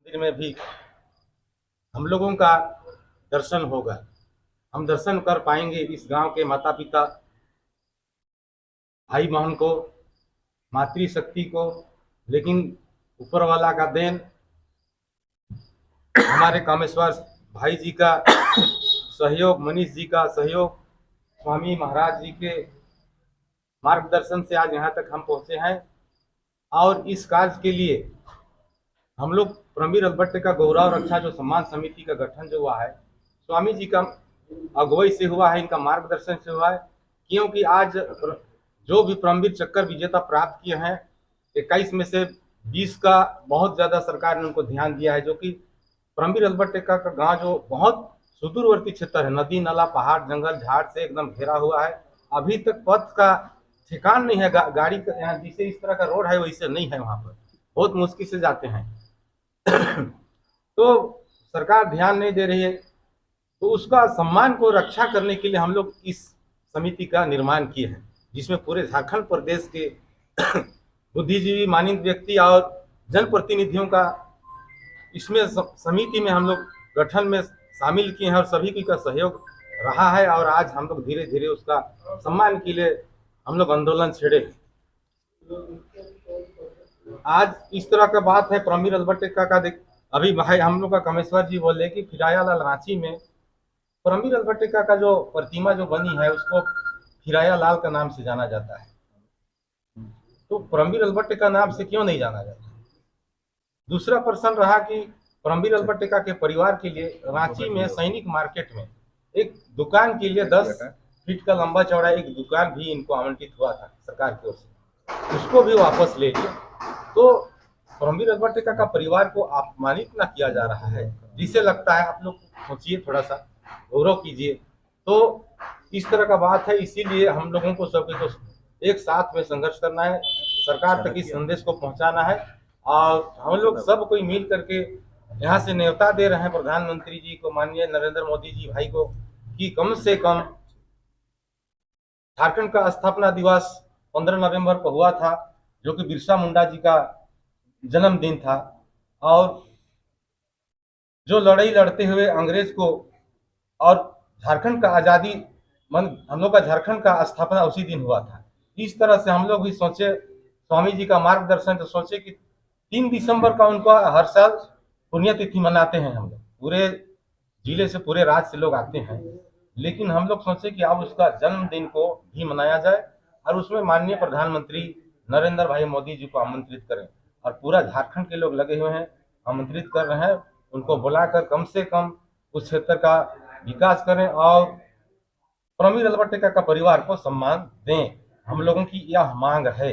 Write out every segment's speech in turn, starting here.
मंदिर में भी हम लोगों का दर्शन होगा। हम दर्शन कर पाएंगे इस गांव के माता पिता भाई बहन को, मातृशक्ति को। लेकिन ऊपर वाला का देन, हमारे कामेश्वर भाई जी का सहयोग, मनीष जी का सहयोग, स्वामी महाराज जी के मार्गदर्शन से आज यहाँ तक हम पहुँचे हैं। और इस कार्य के लिए हम लोग प्रवीर रजभट्ट का गौरव रक्षा जो सम्मान समिति का गठन जो हुआ है, स्वामी जी का अगुवाई से हुआ है, इनका मार्गदर्शन से हुआ है। क्योंकि आज जो भी परमवीर चक्कर विजेता प्राप्त किए हैं, 21 में से 20 का बहुत ज्यादा सरकार ने उनको ध्यान दिया है। जो कि परमवीर रजभट्ट का गांव जो बहुत सुदूरवर्ती क्षेत्र है, नदी नाला पहाड़ जंगल झाड़ से एकदम घेरा हुआ है। अभी तक पथ का ठिकान नहीं है, गाड़ी का यहाँ जिसे इस तरह का रोड है वैसे नहीं है, वहां पर बहुत मुश्किल से जाते हैं। तो सरकार ध्यान नहीं दे रही है, तो उसका सम्मान को रक्षा करने के लिए हम लोग इस समिति का निर्माण किए हैं, जिसमें पूरे झारखंड प्रदेश के बुद्धिजीवी मानित व्यक्ति और जनप्रतिनिधियों का इसमें समिति में हम लोग गठन में शामिल किए हैं और सभी का सहयोग रहा है। और आज हम लोग धीरे धीरे उसका सम्मान के लिए हम लोग आंदोलन छेड़े। आज इस तरह का बात है प्रवीर रजभट्ट का देख, अभी भाई हम लोग का कामेश्वर जी बोले कि फिरायालाल रांची में प्रवीर रजभट्ट का जो प्रतिमा जो बनी है उसको फिरायालाल का नाम से जाना जाता है। तो प्रवीर रजभट्ट का नाम से क्यों नहीं जाना जाता? दूसरा प्रश्न रहा कि प्रवीर रजभट्ट के परिवार के लिए रांची में सैनिक मार्केट में एक दुकान के लिए 10 फीट का लंबा चौड़ा एक दुकान भी इनको आवंटित हुआ था सरकार की ओर से, उसको भी वापस ले लिया। तो प्रवीर रजभट्ट का परिवार को अपमानित ना किया जा रहा है, जिसे लगता है आप लोग सोचिए, थोड़ा सा गौरव कीजिए। तो इस तरह का बात है, इसीलिए हम लोगों को सबको एक साथ में संघर्ष करना है, सरकार तक इस संदेश को पहुंचाना है। और हम लोग सब कोई मिल करके यहाँ से न्योता दे रहे हैं प्रधानमंत्री जी को, माननीय नरेंद्र मोदी जी भाई को, कि कम से कम झारखंड का स्थापना दिवस 15 नवंबर को हुआ था, जो कि बिरसा मुंडा जी का जन्मदिन था। और जो लड़ाई लड़ते हुए अंग्रेज को और झारखंड का आज़ादी हम लोग का झारखंड का स्थापना उसी दिन हुआ था। इस तरह से हम लोग भी सोचे, स्वामी जी का मार्गदर्शन तो सोचे कि 3 दिसंबर का उनका हर साल पुण्यतिथि मनाते हैं। हम लोग पूरे जिले से पूरे राज्य से लोग आते हैं, लेकिन हम लोग सोचे कि अब उसका जन्मदिन को भी मनाया जाए और उसमें माननीय प्रधानमंत्री नरेंद्र भाई मोदी जी को आमंत्रित करें। और पूरा झारखंड के लोग लगे हुए हैं, आमंत्रित कर रहे हैं, उनको बुलाकर कम से कम उस क्षेत्र का विकास करें और प्रवीर रजभट्ट का परिवार को सम्मान दें। हम लोगों की यह मांग है।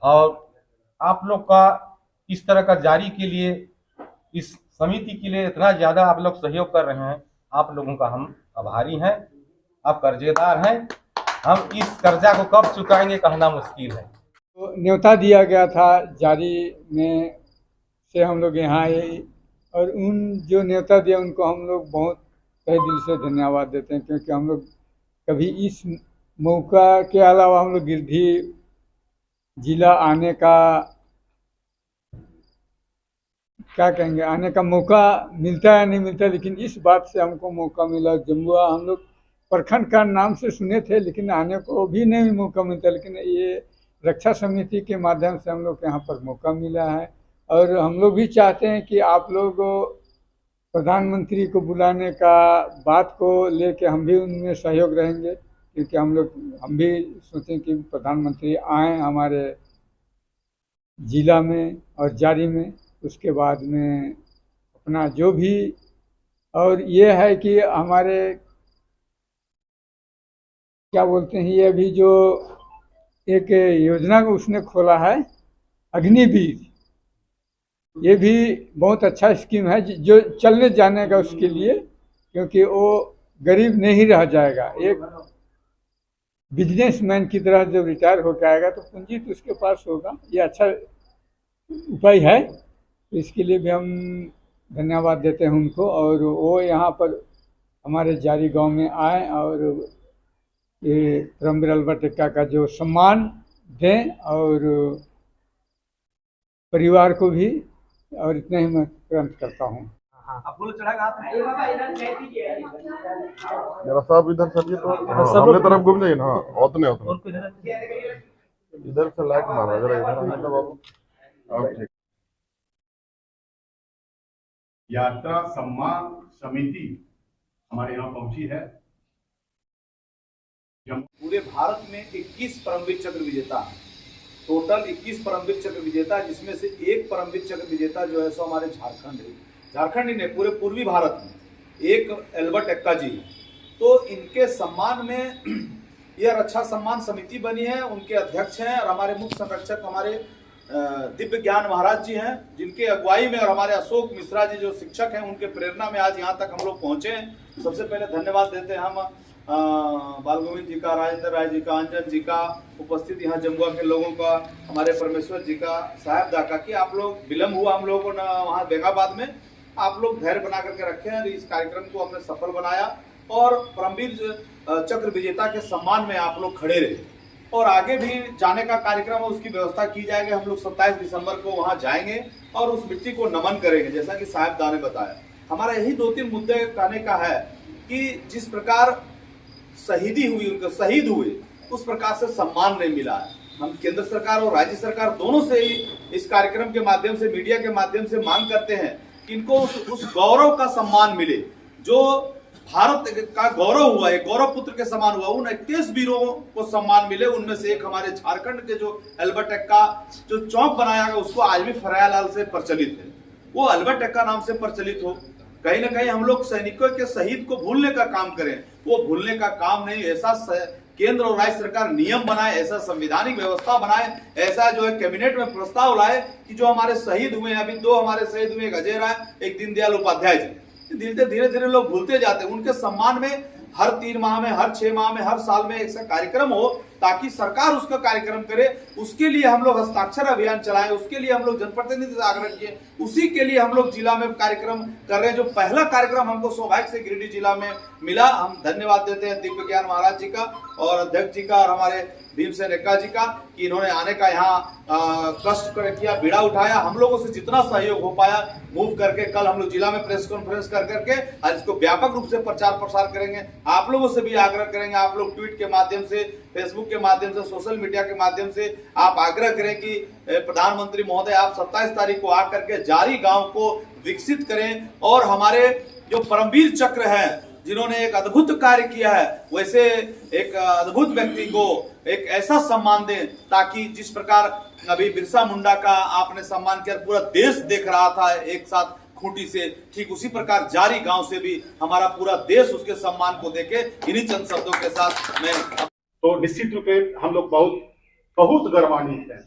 और आप लोग का इस तरह का जारी के लिए, इस समिति के लिए इतना ज्यादा आप लोग सहयोग कर रहे हैं, आप लोगों का हम आभारी हैं। आप कर्जेदार हैं, हम इस कर्जा को कब चुकाएंगे कहना मुश्किल है। तो न्योता दिया गया था जारी में से हम लोग यहाँ आए, और उन जो न्योता दिया उनको हम लोग बहुत तहे दिल से धन्यवाद देते हैं, क्योंकि हम लोग कभी इस मौका के अलावा हम लोग गिरधी जिला आने का क्या कहेंगे, आने का मौका मिलता है नहीं मिलता, लेकिन इस बात से हमको मौका मिला। जम्मुआ हम लोग प्रखंड का नाम से सुने थे, लेकिन आने को भी नहीं मौका मिलता, लेकिन ये रक्षा समिति के माध्यम से हम लोग को यहाँ पर मौका मिला है। और हम लोग भी चाहते हैं कि आप लोग प्रधानमंत्री को बुलाने का बात को लेके हम भी उनमें सहयोग रहेंगे, क्योंकि हम भी सोचें कि प्रधानमंत्री आएँ हमारे जिला में और जारी में, उसके बाद में अपना जो भी। और ये है कि हमारे क्या बोलते हैं, ये अभी जो एक योजना को उसने खोला है अग्निवीर, ये भी बहुत अच्छा स्कीम है जो चलने जाने का उसके लिए, क्योंकि वो गरीब नहीं रह जाएगा। एक बिजनेसमैन की तरह जब रिटायर होकर आएगा तो पूंजी तो उसके पास होगा। ये अच्छा उपाय है, तो इसके लिए भी हम धन्यवाद देते हैं उनको। और वो यहाँ पर हमारे जारी गांव में आए और ये प्रवीर रजभट्ट का जो सम्मान दें और परिवार को भी और इतना ही मैं तुरंत करता हूँ। आप बोलो चढ़ाएगा जरा साहब इधर सरिए तो सामने तरफ घूम जाइए ना। उतने इधर से लाइट मारो जरा इधर आने का बाबू। अब ठीक। यात्रा सम्मान समिति हमारे यहाँ पहुंची है। पूरे भारत में 21 परमवीर चक्र विजेता हैं। टोटल 21 परमवीर चक्र विजेता, जिसमें से एक परमवीर चक्र विजेता जो है सो हमारे झारखंड है। झारखंड ही नहीं, पूरे पूर्वी भारत में एक एल्बर्ट एक्का जी है। तो इनके सम्मान में यह रक्षा सम्मान समिति बनी है, उनके अध्यक्ष हैं और हमारे मुख्य संरक्षक हमारे दिव्य ज्ञान महाराज जी हैं, जिनके अगुवाई में, और हमारे अशोक मिश्रा जी जो शिक्षक हैं, उनके प्रेरणा में आज यहाँ तक हम लोग पहुँचे हैं। सबसे पहले धन्यवाद देते हैं हम बाल गोविंद जी का, राजेंद्र राय जी का, अंजन जी का, उपस्थित यहाँ जमुआ के लोगों का, हमारे परमेश्वर जी का, साहब दा का, कि आप लोग विलम्ब हुआ हम लोगों को वहाँ बेगाबाद में, आप लोग धैर्य बना करके रखे हैं। इस कार्यक्रम को हमने सफल बनाया और परमवीर चक्र विजेता के सम्मान में आप लोग खड़े रहे। और आगे भी जाने का कार्यक्रम है, उसकी व्यवस्था की जाएगी। हम लोग 27 दिसंबर को वहाँ जाएंगे और उस मिट्टी को नमन करेंगे, जैसा कि साहब दा ने बताया। हमारा यही 2-3 मुद्दे कहने का है कि जिस प्रकार शहीदी हुई, उनके शहीद हुए, उस प्रकार से सम्मान नहीं मिला है। हम केंद्र सरकार और राज्य सरकार दोनों से ही इस कार्यक्रम के माध्यम से, मीडिया के माध्यम से मांग करते हैं कि इनको उस गौरव का सम्मान मिले जो भारत का गौरव हुआ है, गौरव पुत्र के समान हुआ। उन 21 वीरों को सम्मान मिले। उनमें से एक हमारे झारखंड के जो एल्बर्ट एक्का जो चौक बनाया गया, उसको आज भी फरयालाल से प्रचलित है, वो एल्बर्ट एक्का नाम से प्रचलित हो। कहीं ना कहीं हम लोग सैनिकों के शहीद को भूलने का काम करें, वो भूलने का काम नहीं। ऐसा केंद्र और राज्य सरकार नियम बनाए, ऐसा संवैधानिक व्यवस्था बनाए, ऐसा जो है कैबिनेट में प्रस्ताव लाए कि जो हमारे शहीद हुए हैं, अभी 2 हमारे शहीद हुए, एक अजय राय, एक दीनदयाल उपाध्याय जी, धीरे धीरे लोग भूलते जाते हैं। उनके सम्मान में हर 3 माह में, हर 6 माह में, हर साल में ऐसा कार्यक्रम हो ताकि सरकार उसका कार्यक्रम करे। उसके लिए हम लोग हस्ताक्षर अभियान चलाएं, उसके लिए हम लोग जनप्रतिनिधि से आग्रह किए, उसी के लिए हम लोग जिला में कार्यक्रम कर रहे हैं। जो पहला कार्यक्रम हमको सौभाग्य से गिरिडीह जिला में मिला, हम धन्यवाद देते हैं दिव्य ज्ञान महाराज जी का और अध्यक्ष जी का और हमारे भीमसेन एक्का जी का कि इन्होंने आने का यहाँ कष्ट किया, बीड़ा उठाया। हम लोगों से जितना सहयोग हो पाया मूव करके, कल हम लोग जिला में प्रेस कॉन्फ्रेंस कर करके आज इसको व्यापक रूप से प्रचार प्रसार करेंगे। आप लोगों से भी आग्रह करेंगे, आप लोग ट्वीट के माध्यम से, फेसबुक के माध्यम से, सोशल मीडिया के माध्यम से आप आग्रह करें कि प्रधानमंत्री महोदय आप 27 तारीख को आकर के जारी गांव को विकसित करें और हमारे जो परमवीर चक्र है, जिन्होंने एक अद्भुत कार्य किया है, वैसे एक अद्भुत व्यक्ति को एक ऐसा सम्मान दें ताकि जिस प्रकार अभी बिरसा मुंडा का आपने सम्मान किया, पूरा देश देख रहा था एक साथ खूंटी से, ठीक उसी प्रकार जारी गांव से भी हमारा पूरा देश उसके सम्मान को देखे। इन्हीं चंद शब्दों के साथ मैं तो निश्चित रूप से हम लोग बहुत बहुत गर्वान्वित हैं